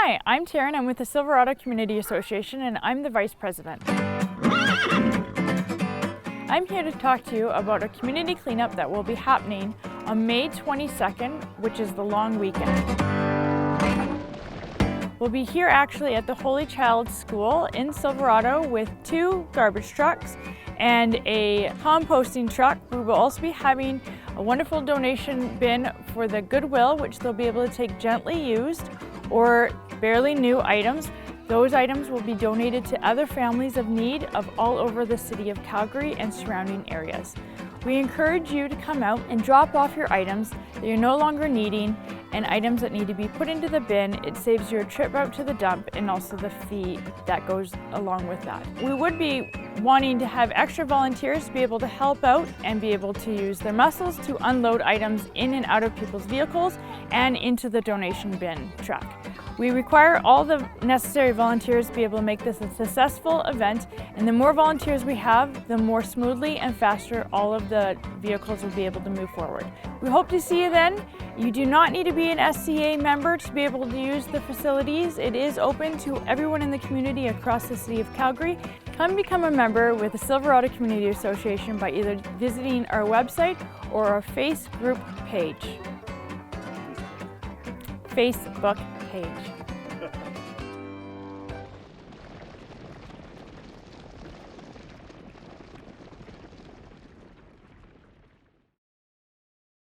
Hi, I'm Taryn. I'm with the Silverado Community Association and I'm the Vice President. I'm here to talk to you about a community cleanup that will be happening on May 22nd, which is the long weekend. We'll be here actually at the Holy Child School in Silverado with 2 garbage trucks and a composting truck. We will also be having a wonderful donation bin for the Goodwill, which they'll be able to take gently used or barely new items. Those items will be donated to other families of need of all over the city of Calgary and surrounding areas. We encourage you to come out and drop off your items that you're no longer needing and items that need to be put into the bin. It saves your trip out to the dump and also the fee that goes along with that. We would be wanting to have extra volunteers to be able to help out and be able to use their muscles to unload items in and out of people's vehicles and into the donation bin truck. We require all the necessary volunteers to be able to make this a successful event, and the more volunteers we have, the more smoothly and faster all of the vehicles will be able to move forward. We hope to see you then. You do not need to be an SCA member to be able to use the facilities. It is open to everyone in the community across the city of Calgary. Come become a member with the Silverado Community Association by either visiting our website or our Facebook page.